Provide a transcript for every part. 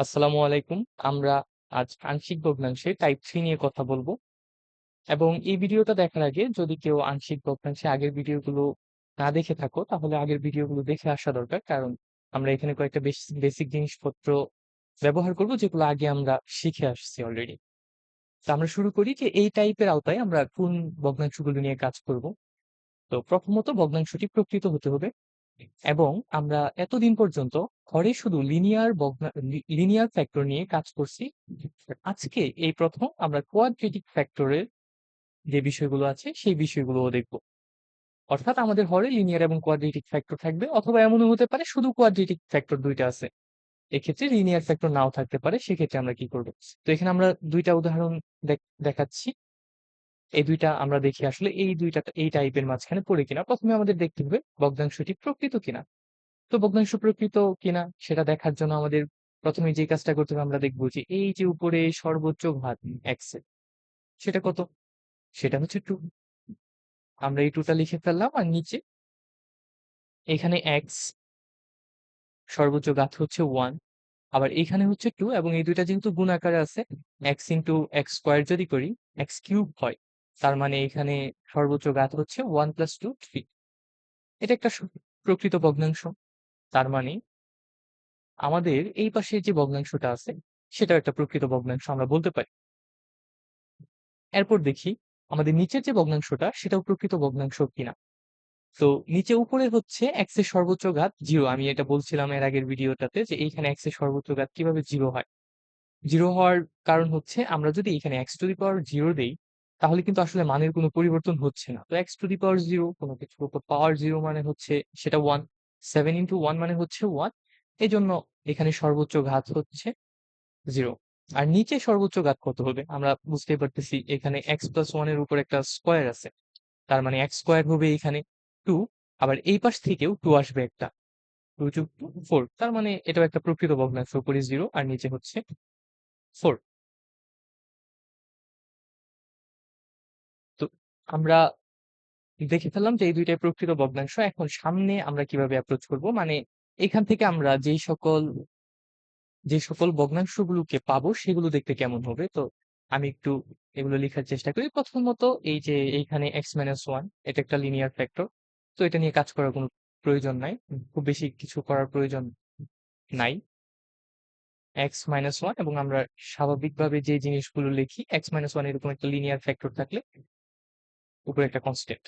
আসসালামু আলাইকুম। আমরা আজ আংশিক ভগ্নাংশে টাইপ 3 নিয়ে কথা বলবো এবং এই ভিডিওটা দেখার আগে যদি কেউ আংশিক ভগ্নাংশে আগের ভিডিওগুলো না দেখে থাকো তাহলে আগের ভিডিওগুলো দেখে আসা দরকার। কারণ আমরা এখানে কয়েকটা বেসিক জিনিসপত্র ব্যবহার করব যেগুলো আগে আমরা শিখে আসছি অলরেডি। তো আমরা শুরু করি যে এই টাইপের আওতায় আমরা কোন ভগ্নাংশগুলো নিয়ে কাজ করব। তো প্রথমত ভগ্নাংশটি প্রকৃত হতে হবে এবং আমরা এতদিন পর্যন্ত ঘরে শুধু লিনিয়ার ফ্যাক্টর নিয়ে কাজ করছি। আজকে এই প্রথম আমরা কোয়াড্রেটিক ফ্যাক্টরের যে বিষয়গুলো আছে সেই বিষয়গুলোও দেখব। অর্থাৎ আমাদের হরে লিনিয়ার এবং কোয়াড্রেটিক ফ্যাক্টর থাকবে, অথবা এমনও হতে পারে শুধু কোয়াড্রেটিক ফ্যাক্টর দুইটা আছে, এক্ষেত্রে লিনিয়ার ফ্যাক্টর নাও থাকতে পারে। সেক্ষেত্রে আমরা কি করব? তো এখানে আমরা দুইটা উদাহরণ দেখাচ্ছি। এই দুইটা আমরা দেখি আসলে এই দুইটা এই টাইপের মাঝখানে পড়ে কিনা। প্রথমে আমাদের দেখতে হবে ভগ্নাংশটি প্রকৃত কিনা। তো ভগ্নাংশ প্রকৃত কিনা সেটা দেখার জন্য আমাদের প্রথমে যে কাজটা করতে হবে, আমরা দেখবো যে এই যে উপরে সর্বোচ্চ ঘাত এক্স এর, সেটা কত? সেটা হচ্ছে 2। আমরা এই 2টা লিখে ফেললাম, আর নিচে এখানে এক্স সর্বোচ্চ ঘাত হচ্ছে 1, আবার এখানে হচ্ছে 2, এবং এই দুইটা যেহেতু গুণ আকারে আছে, এক্স ইন্টু এক্স স্কোয়ার যদি করি এক্স কিউব হয়। তার মানে এখানে সর্বোচ্চ ঘাত হচ্ছে 1 + 2 3। এটা একটা প্রকৃত ভগ্নাংশ। তার মানে আমাদের এই পাশে যে ভগ্নাংশটা আছে সেটাও একটা প্রকৃত ভগ্নাংশ আমরা বলতে পারি। এরপর দেখি আমাদের নিচের যে ভগ্নাংশটা সেটাও প্রকৃত ভগ্নাংশ কিনা। তো নিচে উপরে হচ্ছে এক্স এর সর্বোচ্চ ঘাত 0। আমি এটা বলছিলাম এর আগের ভিডিওটাতে যে এইখানে এক্স এর সর্বোচ্চ ঘাত কিভাবে 0 হয়। 0 হওয়ার কারণ হচ্ছে আমরা যদি এখানে x⁴ দেই তাহলে কিন্তু আসলে মানের কোনো পরিবর্তন হচ্ছে না। তো x⁴ কোনো কিছুর উপর পাওয়ার 0 মানে হচ্ছে সেটা 1, 7 × 1 মানে হচ্ছে 1। এজন্য এখানে সর্বোচ্চ ঘাত হচ্ছে 0। আর নিচে সর্বোচ্চ ঘাত কত হবে? আমরা বুঝতেই পারতেছি এখানে x+1 এর উপর একটা স্কয়ার আছে। তার মানে x² হবে এখানে 2, আবার এই পাশ থেকেও 2 আসবে একটা, 2 + 2 4। তার মানে এটাও একটা প্রকৃত ভগ্নাংশ, উপরে 0 আর নিচে হচ্ছে 4। তো আমরা দেখে ফেললাম যে এই দুইটাই প্রকৃত ভগ্নাংশ। এখন সামনে আমরা কিভাবে অ্যাপ্রোচ করব, মানে এখান থেকে আমরা যে সকল ভগ্নাংশগুলোকে পাবো সেগুলো দেখতে কেমন হবে। তো আমি একটু এগুলো লেখার চেষ্টা করি। প্রথমত এই যে এইখানে x-1 এটা একটা লিনিয়ার ফ্যাক্টর। তো এটা নিয়ে কাজ করার কোনো প্রয়োজন নাই, খুব বেশি কিছু করার প্রয়োজন নাই। x-1, এবং আমরা স্বাভাবিকভাবে যে জিনিসগুলো লিখি x-1 এরকম একটা লিনিয়ার ফ্যাক্টর থাকলে উপরে একটা কনস্ট্যান্ট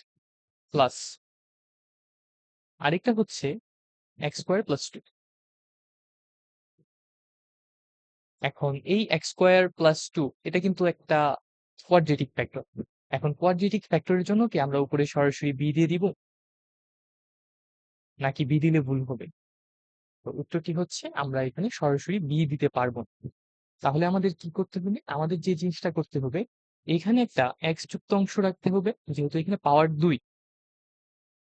প্লাস আরেকটা হচ্ছে x² + 2। এখন এই x² + 2 এটা কিন্তু একটা কোয়াড্রেটিক ফ্যাক্টর। এখন কোয়াড্রেটিক ফ্যাক্টরের জন্য কি আমরা উপরে সরাসরি b দিয়ে দিব, নাকি b দিলে ভুল হবে? তো উত্তরটি হচ্ছে আমরা এখানে সরাসরি b দিতে পারবো না। তাহলে আমাদের কি করতে হবে? আমাদের যে জিনিসটা করতে হবে, এখানে একটা x যুক্ত অংশ রাখতে হবে, যেহেতু এখানে পাওয়ার 2।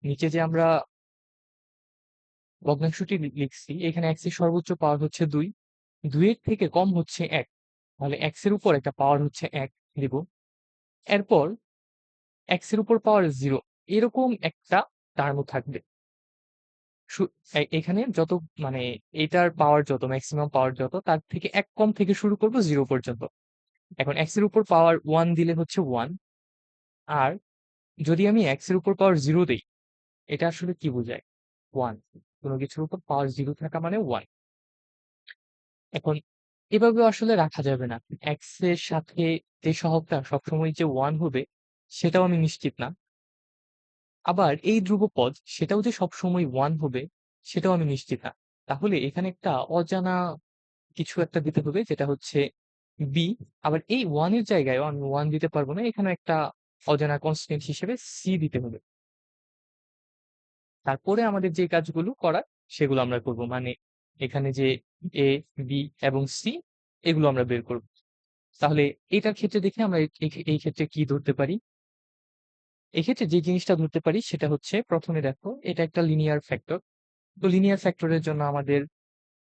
নিচে যে আমরা ভগ্নাংশটি লিখছি এখানে x এর সর্বোচ্চ পাওয়ার হচ্ছে 2, 2 এর থেকে কম হচ্ছে 1। তাহলে x এর উপর একটা পাওয়ার হচ্ছে 1 দিব। এরপর x এর উপর পাওয়ার 0 এরকম একটা টার্মও থাকবে। সু এখানে যত, মানে এটার পাওয়ার যত, মেক্সিমাম পাওয়ার যত, তার থেকে 1 কম থেকে শুরু করব 0 পর্যন্ত। এখন x এর উপর পাওয়ার 1 দিলে হচ্ছে 1, আর যদি আমি x এর উপর পাওয়ার 0 দেই, এটা আসলে কি বোঝায়? 1। কোন কিছুর উপর পাওয়ার 0 থাকা মানে 1। এখন এভাবেও আসলে রাখা যাবে না। x এর সাথে যে সহগটা সবসময় যে 1 হবে সেটাও আমি নিশ্চিত না। আবার এই ধ্রুবপদ সেটাও যে সবসময় 1 হবে সেটাও আমি নিশ্চিত না। তাহলে এখানে একটা অজানা কিছু একটা দিতে হবে, যেটা হচ্ছে b। আবার এই 1 এর জায়গায়ও আমি 1 দিতে পারবো না। এখানে একটা অজানা কনস্ট্যান্ট হিসেবে c দিতে হবে। তারপরে আমাদের যে কাজগুলো করার সেগুলো আমরা করব। মানে এখানে যে a, b এবং c এগুলো আমরা বের করব। তাহলে এটার ক্ষেত্রে দেখি আমরা এই ক্ষেত্রে কি ধরতে পারি। এক্ষেত্রে যে জিনিসটা ধরতে পারি সেটা হচ্ছে, প্রথমে দেখো এটা একটা লিনিয়ার ফ্যাক্টর। তো লিনিয়ার ফ্যাক্টরের জন্য আমাদের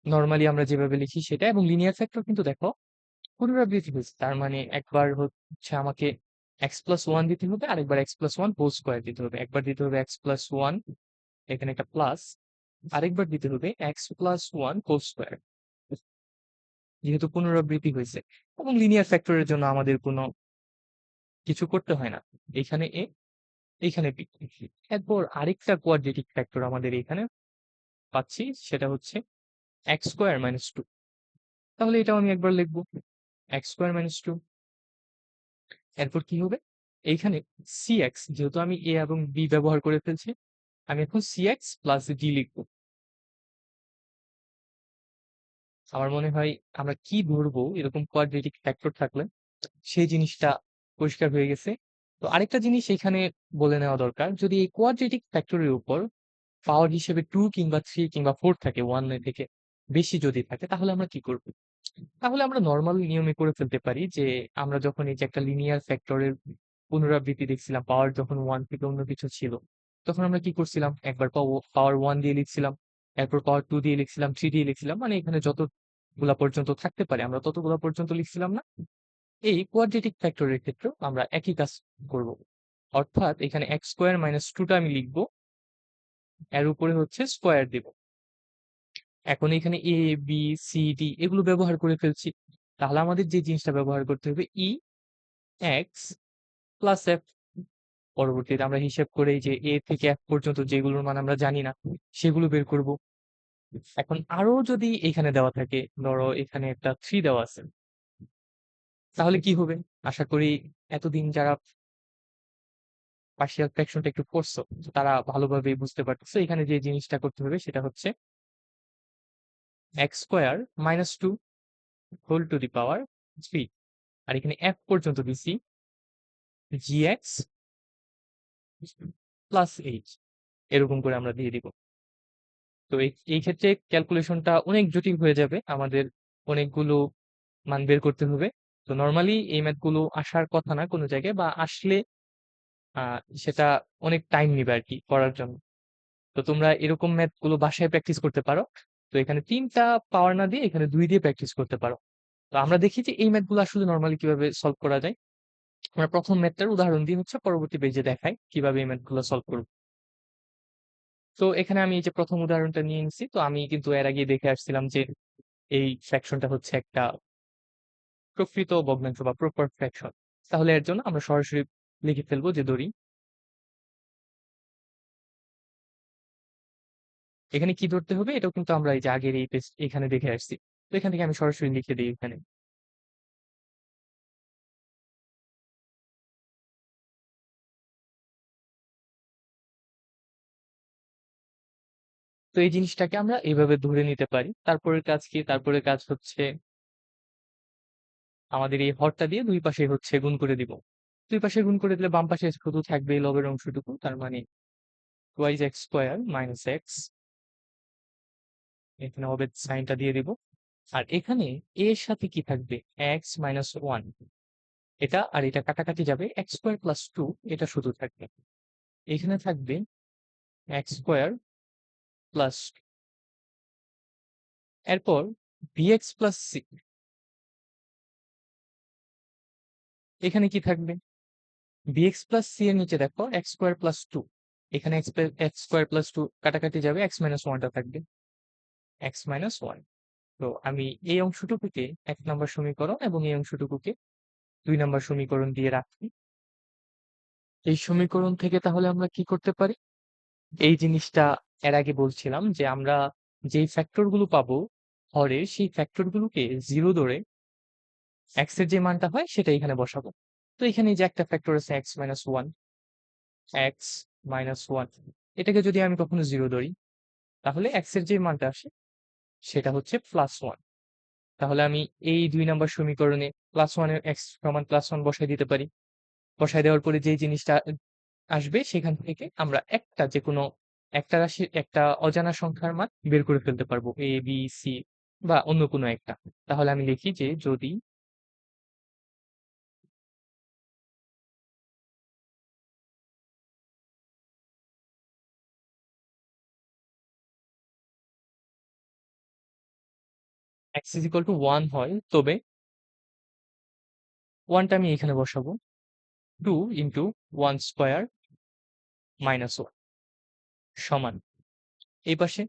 নরমালি আমরা যেভাবে লিখি সেটা, এবং লিনিয়ার ফ্যাক্টর কিন্তু দেখো পুনরাবৃত্তি হয়েছে। তার মানে একবার হচ্ছে আমাকে x+1 দিতে হবে, আরেকবার x+1 হোল স্কয়ার দিতে হবে। একবার দিতে হবে x+1, এখানে একটা প্লাস, আরেকবার দিতে হবে x+1 হোল স্কয়ার। যেহেতু পুনরাবৃত্তি হয়েছে, এবং লিনিয়ার ফ্যাক্টরের জন্য আমাদের কোনো কিছু করতে হয় না। এইখানে এ, এইখানে বি। এরপর আরেকটা কোয়াড্রেটিক ফ্যাক্টর আমাদের এখানে পাচ্ছি, সেটা হচ্ছে এক্স স্কোয়ার মাইনাস টু। তাহলে এটাও আমি একবার লিখবো, এক্স স্কোয়ার মাইনাস টু। এরপর কি হবে, এইখানে সি এক্স, যেহেতু আমি এ এবং বি ব্যবহার করে ফেলছি, আমি এখন সি এক্স প্লাস ডি লিখবো। আমার মনে হয় আমরা কি ধরবো এরকম কোয়াড্রেটিক ফ্যাক্টর থাকলে সেই জিনিসটা পরিষ্কার হয়ে গেছে। তো আরেকটা জিনিস এখানে বলে নেওয়া দরকার, যদি এই কোয়াড্রেটিক ফ্যাক্টরের উপর পাওয়ার হিসেবে টু কিংবা থ্রি কিংবা ফোর থাকে, ওয়ান থেকে বেশি যদি থাকে, তাহলে আমরা কি করব? তাহলে আমরা নর্মাল নিয়মে করে ফেলতে পারি যে আমরা যখন এই যে একটা লিনিয়ার ফ্যাক্টরের পুনরাবৃত্তি দেখছিলাম, পাওয়ার যখন ওয়ান থেকে অন্য কিছু ছিল, তখন আমরা কি করছিলাম, একবার পাওয়ার ওয়ান দিয়ে লিখছিলাম, এরপর পাওয়ার টু দিয়ে লিখছিলাম, থ্রি দিয়ে লিখছিলাম, মানে এখানে যতগুলা পর্যন্ত থাকতে পারে আমরা ততগুলা পর্যন্ত লিখছিলাম না? এই কোয়াড্রেটিক ফ্যাক্টরের ক্ষেত্রেও আমরা একই কাজ করব। অর্থাৎ এখানে এক্স স্কোয়ার মাইনাস টুটা আমি লিখবো, এর উপরে হচ্ছে স্কোয়ার দেব। এখন এখানে এ বি সি ডি এগুলো ব্যবহার করে ফেলছি, তাহলে আমাদের যে জিনিসটা ব্যবহার করতে হবে ই এক্স প্লাস এফ। পরবর্তীতে আমরা হিসেব করে এই যে এ থেকে এফ পর্যন্ত যেগুলোর মান আমরা জানি না সেগুলো বের করব। এখন আরো যদি এখানে দেওয়া থাকে, ধরো এখানে একটা থ্রি দেওয়া আছে, তাহলে কি হবে? আশা করি এতদিন যারা পার্শিয়াল ফ্র্যাকশনটা একটু পড়ছো তারা ভালোভাবে বুঝতে পারতেছে। এখানে যে জিনিসটা করতে হবে সেটা হচ্ছে x square minus two whole two the power three, আর এখানে এফ পর্যন্ত দিছি জি এক্স প্লাস এইচ, এরকম করে আমরা দিয়ে দিব। তো এই ক্ষেত্রে ক্যালকুলেশনটা অনেক জটিল হয়ে যাবে, আমাদের অনেকগুলো মান বের করতে হবে। তো নর্মালি এই ম্যাথগুলো আসার কথা না কোনো জায়গায়, বা আসলে সেটা অনেক টাইম নিবে আর কি করার জন্য। তো তোমরা এরকম ম্যাথগুলো বাসায় প্র্যাকটিস করতে পারো। তো এখানে তিনটা পাওয়ার না দিয়ে এখানে দুই দিয়ে প্র্যাকটিস করতে পারো। তো আমরা দেখি যে এই ম্যাথগুলো আসলে নর্মালি কিভাবে সলভ করা যায়। আমরা প্রথম ম্যাথটার উদাহরণ দিয়ে হচ্ছে পরবর্তী পেজে দেখাই কিভাবে এই ম্যাথগুলো সলভ করব। তো এখানে আমি এই যে প্রথম উদাহরণটা নিয়ে নিছি, তো আমি কিন্তু এর আগে দেখে আসছিলাম যে এই ফ্র্যাকশনটা হচ্ছে একটা প্রকৃত ভগ্নাংশ বা প্রপার ফ্র্যাকশন। তাহলে এর জন্য আমরা সরাসরি লিখে ফেলবো যে ধরি এখানে কি ধরতে হবে, এটাও কিন্তু আমরা এই যে আগের এই পেজ এখানে দেখে আসছি। তো এখান থেকে আমি সরাসরি লিখে দিই এখানে। তো এই জিনিসটাকে আমরা এইভাবে ধরে নিতে পারি। তারপরের কাজ কি? তারপরের কাজ হচ্ছে আমাদের এই হরটা দিয়ে দুই পাশে হচ্ছে গুণ করে দিব। দুই পাশে গুণ করে দিলে বাম পাশে শুধু থাকবে এই লবের অংশটুকু, তার মানে wise x square minus x, এখানে হবে সাইনটা দিয়ে দিব। আর এখানে এর সাথে কি থাকবে? এক্স মাইনাস ওয়ান, এটা আর এটা কাটাকাটি যাবে, এক্স স্কোয়ার প্লাস টু এটা শুধু থাকবে। এখানে থাকবে এক্স স্কোয়ার প্লাস, এরপর bx প্লাস সি, এখানে কি থাকবে? bx প্লাস সি এর নিচে দেখো এক্স স্কোয়ার প্লাস টু, এখানে এক্স স্কোয়ার প্লাস টু কাটাকাটি যাবে, এক্স মাইনাস ওয়ানটা থাকবে, এক্স মাইনাস ওয়ান। তো আমি এই অংশটুকুকে এক নম্বর সমীকরণ এবং এই অংশটুকুকে দুই নম্বর সমীকরণ দিয়ে রাখি। এই সমীকরণ থেকে তাহলে আমরা কি করতে পারি? এই জিনিসটা এর আগে বলছিলাম যে আমরা যেই ফ্যাক্টর গুলো পাবো হরের, সেই ফ্যাক্টর গুলোকে জিরো ধরে এক্স এর যে মানটা হয় সেটা এখানে বসাবো। তো এখানে এই যে একটা ফ্যাক্টর আছে x minus one, x minus one, এটাকে যদি আমি কখনো জিরো ধরি, তাহলে এক্স এর যে মানটা আসে সেটা হচ্ছে প্লাস ওয়ান। তাহলে আমি এই দুই নম্বর সমীকরণে প্লাস ওয়ানের এক্স সমান প্লাস ওয়ান বসাই দিতে পারি। বসাই দেওয়ার পরে যে জিনিসটা আসবে সেখান থেকে আমরা একটা যে কোনো একটা রাশি, একটা অজানা সংখ্যার মান বের করে ফেলতে পারবো, এ বি সি বা অন্য কোনো একটা। তাহলে আমি লিখি যে যদি x is equal to one হয়, তবে ওয়ানটা আমি এখানে বসাবো, two into one square minus one সমান, এই পাশে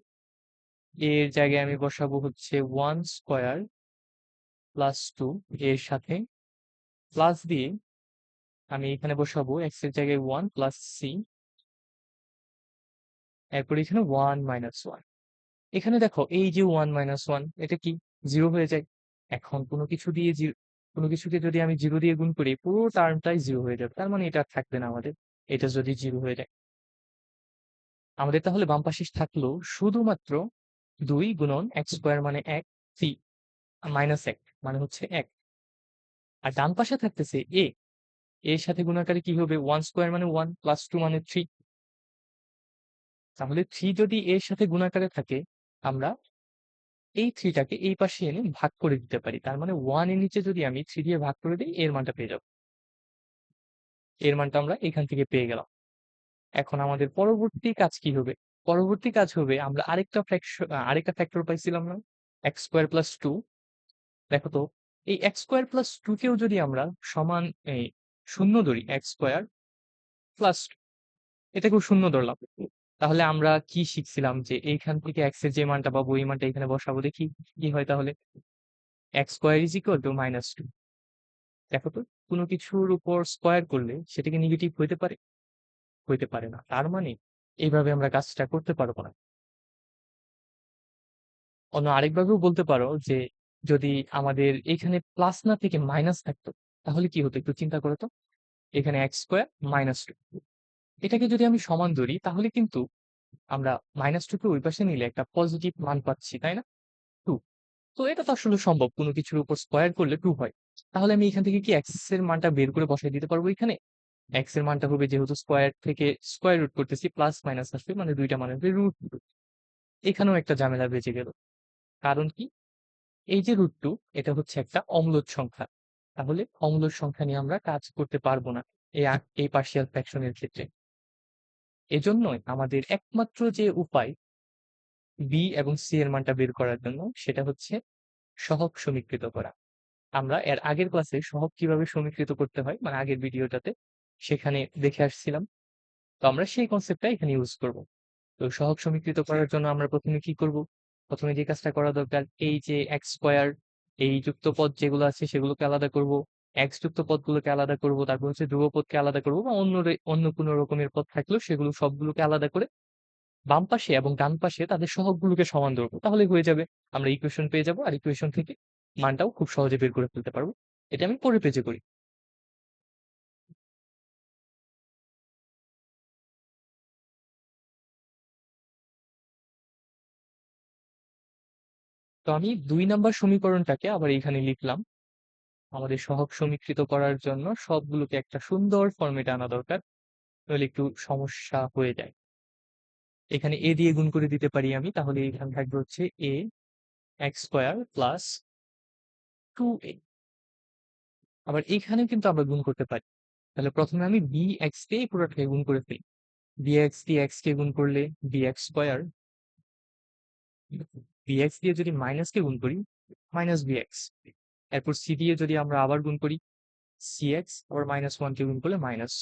এর জায়গায় আমি বসাবো হচ্ছে ওয়ান স্কোয়ার প্লাস টু এর সাথে প্লাস দিয়ে আমি এখানে বসাবো এক্স এর জায়গায় 1 প্লাস সি, এরপর এখানে 1 মাইনাস 1। এখানে দেখো এই যে 1 মাইনাস 1 এটা কি 0 হয়ে যায়। এখন কোনো কিছুকে যদি আমি 0 দিয়ে গুণ করি পুরো টার্মটাই 0 হয়ে যাবে, তার মানে এটা আর থাকবে না আমাদের। এটা যদি 0 হয়ে যায় আমাদের তাহলে বাম পাশে থাকলো শুধুমাত্র 2 গুণন এক্স স্কোয়ার মানে 1, সি মাইনাস 1 মানে হচ্ছে 1। আর ডান পাশে থাকতেছে এ, এর সাথে গুণাকারে কি হবে 1 স্কোয়ার মানে 1 প্লাস 2 মানে 3। তাহলে 3 যদি এর সাথে গুণাকারে থাকে আমরা এই 3 টাকে এই পাশে এনে ভাগ করে দিতে পারি, তার মানে 1 এর নিচে যদি আমি 3 দিয়ে ভাগ করে দিই এর মানটা পেয়ে যাবো। এর মানটা আমরা এখান থেকে পেয়ে গেলাম। এখন আমাদের পরবর্তী কাজ কি হবে? পরবর্তী কাজ হবে আমরা আরেকটা ফ্যাক্টর পাইছিলাম না, এক্স স্কোয়ার প্লাস 2। দেখো তো এই এক্স স্কোয়ার প্লাস 2 কেও যদি আমরা সমান এই শূন্য ধরি, এক্স স্কোয়ার প্লাস এটাকেও শূন্য ধরলাম, তাহলে আমরা কি শিখছিলাম যে এইখান থেকে এক্স এর যে মানটা পাবো এই মানটা এখানে বসাবো, দেখি কি হয়। তাহলে x square is equal two minus 2। দেখো তো কোনো কিছুর উপর স্কোয়ার করলে সেটাকে নেগেটিভ হইতে পারে? হইতে পারে না, তার মানে এইভাবে আমরা কাজটা করতে পারবো না। অন্য আরেকভাবেও বলতে পারো যে যদি আমাদের এখানে প্লাস না থেকে মাইনাস থাকতো তাহলে কি হতো একটু চিন্তা করো তো। এখানে এক্স স্কোয়ার মাইনাস 2, এটাকে যদি আমি সমান ধরি তাহলে কিন্তু আমরা মাইনাস 2 কে ওই পাশে নিলে একটা পজিটিভ মান পাচ্ছি, তাই না? 2। তো এটা তো আসলে সম্ভব, কোনো কিছুর উপর স্কোয়ার করলে 2 হয়। তাহলে আমি এখান থেকে কি এক্স এর মানটা বের করে বসাই দিতে পারবো এখানে। এক্স এর মানটা হবে যেহেতু স্কোয়ার থেকে স্কোয়ার রুট করতেছি প্লাস মাইনাস আসবে মানে দুইটা মান হবে রুট। এখানেও একটা ঝামেলা বেঁচে গেল। কারণ কি এই যে রুট টু এটা হচ্ছে একটা অম্লজ সংখ্যা, তাহলে অম্লজ সংখ্যা নিয়ে আমরা কাজ করতে পারবো না এই পার্শিয়াল ফ্র্যাকশনের ক্ষেত্রে। এজন্যই আমাদের একমাত্র যে উপায় বি এবং সি এর মানটা বের করার জন্য সেটা হচ্ছে সহগ সমীকৃত করা। আমরা এর আগের ক্লাসে সহগ কিভাবে সমীকৃত করতে হয় মানে আগের ভিডিওটাতে সেখানে দেখে আসছিলাম। তো আমরা সেই কনসেপ্টটা এখানে ইউজ করব। তো সহগ সমীকৃত করার জন্য আমরা প্রথমে কি করব? প্রথমে যে কাজটা করা দরকার এই যে এক্স স্কোয়ার এই যুক্ত পদ যেগুলো আছে সেগুলোকে আলাদা করব, এক্স যুক্ত পদগুলোকে আলাদা করব, তারপর হচ্ছে ধ্রুব পদকে আলাদা করব বা অন্য কোনো রকমের পদ থাকলেও সেগুলো সবগুলোকে আলাদা করে বাম পাশে এবং ডান পাশে তাদের সহগগুলোকে সমান ধরবো, তাহলে হয়ে যাবে। আমরা ইকুয়েশন পেয়ে যাব আর ইকুয়েশন থেকে মানটাও খুব সহজে বের করে ফেলতে পারবো। এটা আমি পরের পেজে করি। তো আমি 2 নাম্বার সমীকরণটাকে আবার এখানে লিখলাম। আমাদের সহগ সমীকৃত করার জন্য সবগুলোকে একটা সুন্দর ফরম্যাটে আনা দরকার, নইলে একটু সমস্যা হয়ে যায়। এখানে এ দিয়ে গুণ করে দিতে পারি আমি, তাহলে এখানে থাকবে হচ্ছে এ এক্স স্কোয়ার প্লাস 2a। আবার এখানে কিন্তু আমরা গুণ করতে পারি, তাহলে প্রথমে আমি বি এক্স কে এই পুরোটাকে গুণ করে ফেলি। বি এক্স দিয়ে এক্স কে গুণ করলে b x square, b x দিয়ে যদি মাইনাস কে গুণ করি মাইনাস বি এক্স, এরপর সি দিয়ে যদি আমরা আবার গুণ করি সি এক্স, আবার মাইনাস 1 কে গুণ করলে মাইনাস।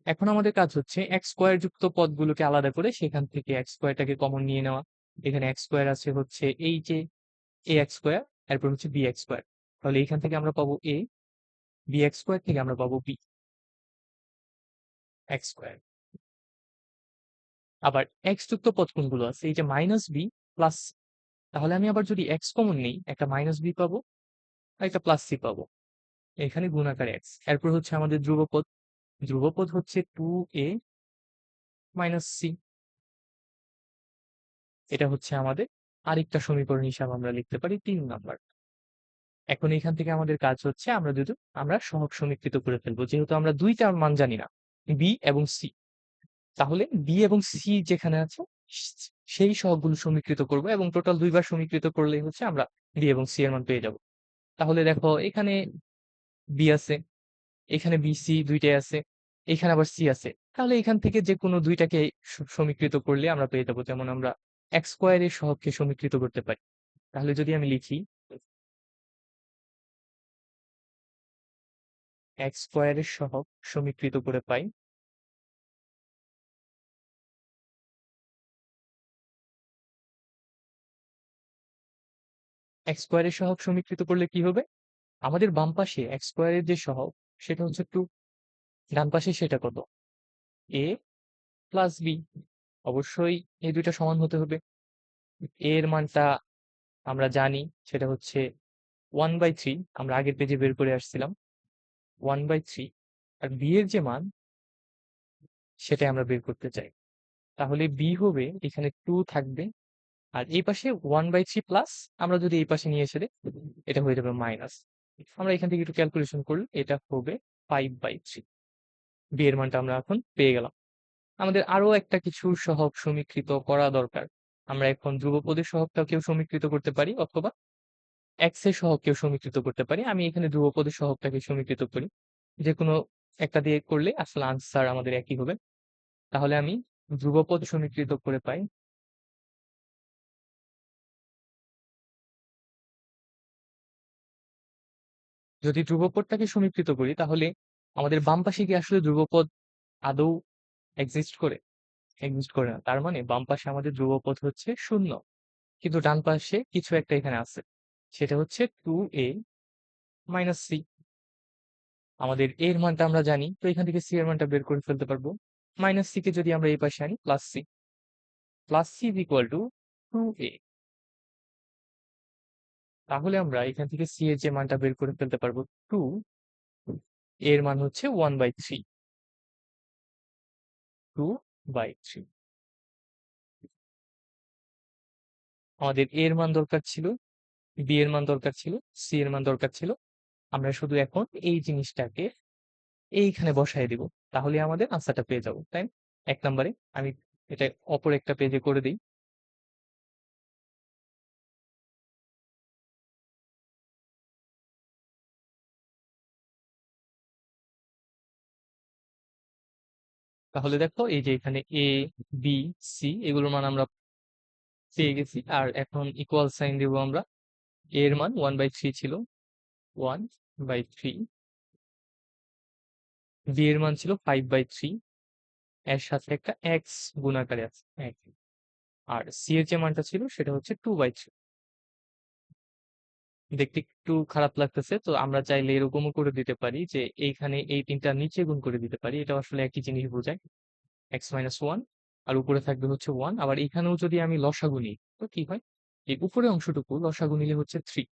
এখন আমাদের কাজ হচ্ছে এক্স স্কোয়ার যুক্ত পদগুলোকে আলাদা করে সেখান থেকে এক্স স্কোয়ারটাকে কমন নিয়ে নেওয়া। এখানে এক্স স্কোয়ার আছে হচ্ছে এই যে এ এক্স স্কোয়ার, এরপর হচ্ছে বি এক্স স্কোয়ার, তাহলে এখান থেকে আমরা পাবো এ, বি এক্স স্কোয়ার থেকে আমরা পাবো বি এক্স স্কোয়ার। আবার এক্স যুক্ত পদ কোনগুলো আছে এই যে মাইনাস বি প্লাস, তাহলে আমি আবার যদি এক্স কমন নেই একটা মাইনাস বি পাবো আর একটা প্লাস সি পাবো, এখানে গুণাকার এক্স। এরপর হচ্ছে আমাদের ধ্রুবপদ, ধ্রুবপদ হচ্ছে 2a মাইনাস সি। এটা হচ্ছে আমাদের আরেকটা সমীকরণ হিসাবে আমরা লিখতে পারি 3 নাম্বার। এখন এখান থেকে আমাদের কাজ হচ্ছে আমরা সহগ সমীকৃত করে ফেলবো, যেহেতু আমরা দুইটার মান জানি না বি এবং সি। তাহলে বি এবং সি যেখানে আছে সেই সহগগুলো সমীকৃত করব এবং টোটাল 2বার সমীকৃত করলেই হচ্ছে আমরা বি এবং সি এর মান পেয়ে যাব। তাহলে দেখো এখানে বি আছে, এখানে বি সি দুইটাই আছে, এখানে আবার সি আছে, তাহলে এখান থেকে যে কোনো দুইটাকে সমীকৃত করলে আমরা পেয়ে যাবো। যেমন আমরা এক্স স্কোয়ারের সহগকে সমীকৃত করতে পারি, তাহলে যদি আমি লিখি এক্স স্কোয়ারের সহগ সমীকৃত করে পাই এক্স স্কোয়ারের সহগ সমীকৃত করলে কি হবে? আমাদের বাম পাশে এক্স স্কোয়ারের যে সহগ সেটা হচ্ছে 2, ডান পাশে সেটা কত? a plus b। অবশ্যই এই দুইটা সমান হতে হবে। a এর মানটা আমরা জানি, সেটা হচ্ছে 1/3, আমরা আগের পেজে বের করে আসছিলাম 1/3। আর b এর যে মান সেটাই আমরা বের করতে চাই। তাহলে b হবে এখানে 2 থাকবে, আর এই পাশে 1/3 প্লাস, আমরা যদি এই পাশে নিয়ে এসে দিই এটা হয়ে যাবে মাইনাস। আমরা এখান থেকে একটু ক্যালকুলেশন করলে এটা হবে 5/3। b এর মানটা আমরা এখন পেয়ে গেলাম। আমাদের আরো একটা কিছু সহগ সমীকৃত করা দরকার। আমরা এখন ধ্রুবপদের সহগটাকেও সমীকৃত করতে পারি, অথবা এক্স এর সহগকেও সমীকৃত করতে পারি। আমি এখানে ধ্রুবপদের সহগটাকে সমীকৃত করি। যে কোনো একটা দিয়ে করলে আসলে আনসার আমাদের একই হবে। তাহলে আমি ধ্রুবপদ সমীকৃত করে পাই, যদি ধ্রুবপদটাকে সমীকৃত করি তাহলে আমাদের বাম পাশে কি আসলে ধ্রুবপদ আদৌ এক্সিস্ট করে? এক্সিস্ট করে না। তার মানে বাম পাশে আমাদের ধ্রুবপদ হচ্ছে 0, কিন্তু ডান পাশে কিছু একটা এখানে আছে, সেটা হচ্ছে 2a মাইনাস সি। আমাদের এর মানটা আমরা জানি, তো এখান থেকে সি এর মানটা বের করে ফেলতে পারবো। মাইনাস সি কে যদি আমরা এই পাশে আনি, plus c is equal to 2a। তাহলে আমরা এখান থেকে সি এর যে মানটা বের করে ফেলতে পারবো 2, এর মান হচ্ছে 1/3, 2/3। আমাদের এর মান দরকার ছিল, বি এর মান দরকার ছিল, সি এর মান দরকার ছিল। আমরা শুধু এখন এই জিনিসটাকে এইখানে বসায় দিব, তাহলে আমাদের আনসারটা পেয়ে যাবো, তাই না? 1 নম্বরে আমি এটা অপর একটা পেজে করে দিই। তাহলে দেখো এই যে এখানে এ, বি, সি এগুলোর মান আমরা পেয়ে গেছি। আর এখন ইকুয়াল সাইন দেবো আমরা। এ এর মান 1/3 ছিল, 1/3। বি এর মান ছিল 5/3, এর সাথে একটা এক্স গুণ আকারে আছে এক। আর সি এর যে মানটা ছিল সেটা হচ্ছে 2/3। দেখতে একটু খারাপ লাগতেছে, তো আমরা চাইলে এরকমও করে দিতে পারি যে এইখানে এই তিনটা নিচে গুণ করে দিতে পারি, এটা আসলে একই জিনিস বোঝায়, x-1, আর উপরে থাকবে হচ্ছে 1। আবার এখানেও যদি আমি লসাগু নিই তো কি হয়, এই উপরের অংশটুকু লসাগু নিলে হচ্ছে 3,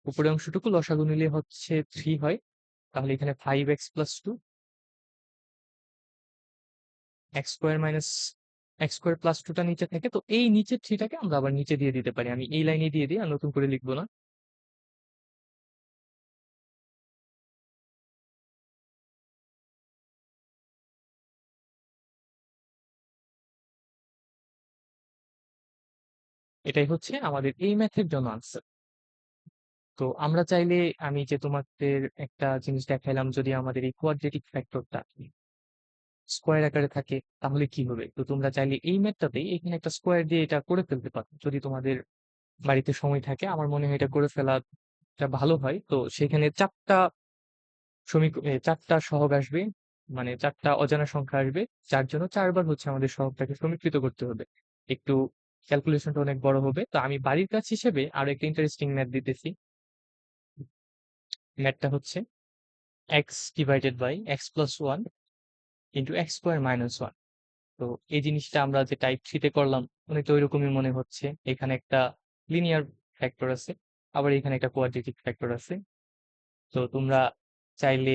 উপরের অংশটুকু লসাগু নিলে হচ্ছে 3 হয়। তাহলে এখানে 5x+2, x square minus x square plus 2টা নিচে থাকে, তো এই নিচের 3টাকে আমরা আবার নিচে দিয়ে দিতে পারি। আমি এই লাইনে দিয়ে দিই, আর নতুন করে লিখবো না। এটাই হচ্ছে আমাদের এই ম্যাথের জন্য আনসার। তো আমরা চাইলে, আমি যে তোমাদের একটা জিনিস দেখাইলাম, যদি আমাদের এই কোয়াড্রেটিক ফ্যাক্টরটা স্কোয়ার আকারে থাকে তাহলে কি হবে, তো তোমরা চাইলে এই ম্যাথটাতেই এখানে একটা স্কোয়ার দিয়ে এটা করে ফেলতে পারো, যদি তোমাদের বাড়িতে সময় থাকে। আমার মনে হয় এটা করে ফেলাটা ভালো হয়। তো সেখানে 4টা সহগ আসবে, মানে 4টা অজানা সংখ্যা আসবে, যার জন্য 4বার হচ্ছে আমাদের সহগটাকে সমীকৃত করতে হবে। একটু ক্যালকুলেশনটা অনেক বড় হবে। তো আমি বাড়ির কাজ হিসেবে আরো একটা ইন্টারেস্টিং ম্যাথ দিতেছি। ম্যাথটা হচ্ছে x/(x+1) x²-1। তো এই জিনিসটা আমরা যে টাইপ 3 তে করলাম অনেকটা ওইরকমই মনে হচ্ছে। এখানে একটা লিনিয়ার ফ্যাক্টর আছে, আবার এখানে একটা কোয়াড্রেটিক ফ্যাক্টর আছে। তো তোমরা চাইলে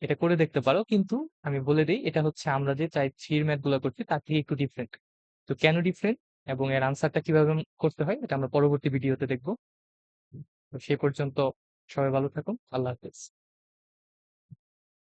এটা করে দেখতে পারো, কিন্তু আমি বলে দিই এটা হচ্ছে আমরা যে টাইপ 3 এর ম্যাথ গুলো করছি তার থেকে একটু ডিফারেন্ট। তো কেন ডিফারেন্ট এবং এর আনসারটা কিভাবে করতে হয় এটা আমরা পরবর্তী ভিডিওতে দেখবো। তো সে পর্যন্ত সবাই ভালো থাকুন, আল্লাহ হাফেজ।